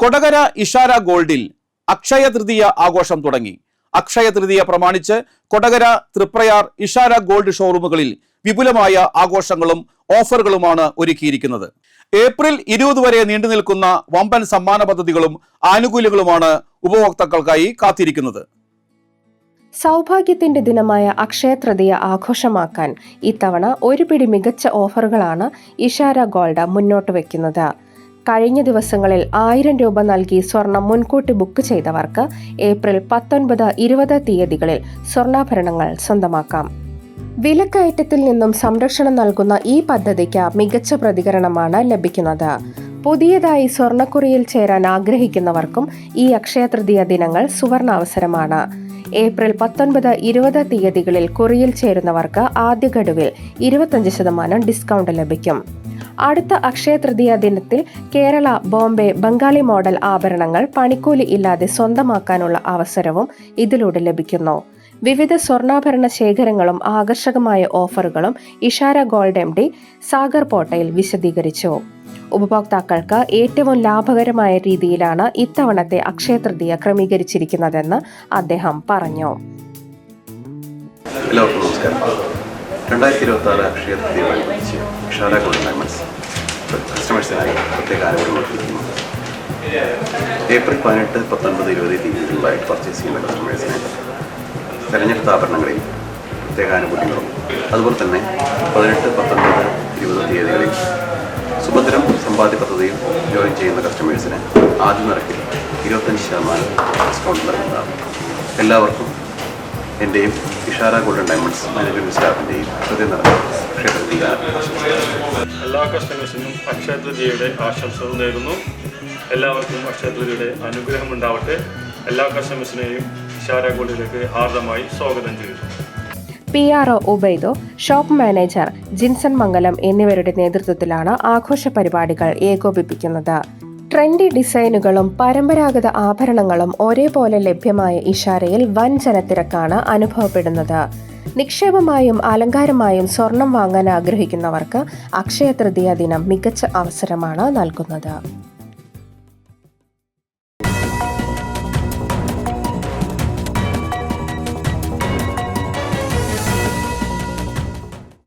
കൊടകര ഇഷാര ഗോൾഡിൽ അക്ഷയ തൃതീയ ആഘോഷം തുടങ്ങി. അക്ഷയ തൃതീയ പ്രമാണിച്ച് കൊടകര, തൃപ്രയാർ, ഇഷാര ഗോൾഡ് ഷോറൂമുകളിൽ വിപുലമായ ആഘോഷങ്ങളും ഓഫറുകളുമാണ് ഒരുക്കിയിരിക്കുന്നത്. ഏപ്രിൽ 20 വരെ നീണ്ടു നിൽക്കുന്ന വമ്പൻ സമ്മാന പദ്ധതികളും ആനുകൂല്യങ്ങളുമാണ് ഉപഭോക്താക്കൾക്കായി കാത്തിരിക്കുന്നത്. സൗഭാഗ്യത്തിന്റെ ദിനമായ അക്ഷയ തൃതീയ ആഘോഷമാക്കാൻ ഇത്തവണ ഒരു പിടി മികച്ച ഓഫറുകളാണ് ഇഷാര ഗോൾഡ് മുന്നോട്ട് വയ്ക്കുന്നത്. കഴിഞ്ഞ ദിവസങ്ങളിൽ 1000 രൂപ നൽകി സ്വർണം മുൻകൂട്ടി ബുക്ക് ചെയ്തവർക്ക് ഏപ്രിൽ 19, 20 തീയതികളിൽ സ്വർണ്ണാഭരണങ്ങൾ സ്വന്തമാക്കാം. വിലക്കയറ്റത്തിൽ നിന്നും സംരക്ഷണം നൽകുന്ന ഈ പദ്ധതിക്ക് മികച്ച പ്രതികരണമാണ് ലഭിക്കുന്നത്. പുതിയതായി സ്വർണ്ണക്കുറിയിൽ ചേരാൻ ആഗ്രഹിക്കുന്നവർക്കും ഈ അക്ഷയ തൃതീയ ദിനങ്ങൾ സുവർണാവസരമാണ്. ഏപ്രിൽ 19, 20 തീയതികളിൽ കുറിയിൽ ചേരുന്നവർക്ക് ആദ്യ ഗഡുവിൽ 25% ഡിസ്കൗണ്ട് ലഭിക്കും. അടുത്ത അക്ഷയ തൃതീയ ദിനത്തിൽ കേരള, ബോംബെ, ബംഗാളി മോഡൽ ആഭരണങ്ങൾ പണിക്കൂലി ഇല്ലാതെ സ്വന്തമാക്കാനുള്ള അവസരവും ഇതിലൂടെ ലഭിക്കുന്നു. വിവിധ സ്വർണ്ണാഭരണ ശേഖരങ്ങളും ആകർഷകമായ ഓഫറുകളും ഇഷാര ഗോൾഡ് MD സാഗർ പോട്ടയിൽ വിശദീകരിച്ചു. ഉപഭോക്താക്കൾക്ക് ഏറ്റവും ലാഭകരമായ രീതിയിലാണ് ഇത്തവണത്തെ അക്ഷയ തൃതീയ ക്രമീകരിച്ചിരിക്കുന്നതെന്ന് അദ്ദേഹം പറഞ്ഞു. എല്ലാവർക്കും നമസ്കാരം. 2026 അക്ഷയ തൃതീയയോടനുബന്ധിച്ച് ഇഷാര ഗോൾഡ് ഡയമണ്ട്സ് കസ്റ്റമേഴ്സിനായി പ്രത്യേക ആനുകൂല്യം നൽകിയിരിക്കുന്നു. ഏപ്രിൽ 18, 19, 20 തീയതികളിലായിട്ട് പർച്ചേസ് ചെയ്യുന്ന കസ്റ്റമേഴ്സിന് തിരഞ്ഞെടുത്ത ആഭരണങ്ങളിൽ പ്രത്യേക ആനുകൂല്യങ്ങളും, അതുപോലെ തന്നെ 18, 19, 20 തീയതികളിൽ സുഭദ്രം സമ്പാദ്യ പദ്ധതിയിൽ ജോയിൻ ചെയ്യുന്ന കസ്റ്റമേഴ്സിന് ആദ്യ നിരക്കിൽ 25% ഡിസ്കൗണ്ട് നൽകുന്നതാണ്. എല്ലാവർക്കും എൻ്റെയും ഇഷാര ഗോൾഡൻ ഡയമണ്ട്സ് മാനേജ്മെൻറ്റ് സ്റ്റാഫിൻ്റെയും ഹൃദയം നിറഞ്ഞ അക്ഷയ തൃതീയ എല്ലാ കസ്റ്റമേഴ്സിനും അക്ഷയ തൃതീയയുടെ ആശംസകൾ നേരുന്നു. എല്ലാവർക്കും അക്ഷയ തൃതീയയുടെ അനുഗ്രഹം ഉണ്ടാവട്ടെ. എല്ലാ കസ്റ്റമേഴ്സിനെയും ഇഷാര ഗോൾഡിലേക്ക് ഹാർദമായി സ്വാഗതം ചെയ്യുന്നു. PRO ഉബൈദോ, ഷോപ്പ് മാനേജർ ജിൻസൺ മംഗലം എന്നിവരുടെ നേതൃത്വത്തിലാണ് ആഘോഷ പരിപാടികൾ ഏകോപിപ്പിക്കുന്നത്. ട്രെൻഡി ഡിസൈനുകളും പരമ്പരാഗത ആഭരണങ്ങളും ഒരേപോലെ ലഭ്യമായ ഇഷാരയിൽ വൻ ജനത്തിരക്കാണ് അനുഭവപ്പെടുന്നത്. നിക്ഷേപമായും അലങ്കാരമായും സ്വർണം വാങ്ങാൻ ആഗ്രഹിക്കുന്നവർക്ക് അക്ഷയ തൃതീയ ദിനം മികച്ച അവസരമാണ് നൽകുന്നത്.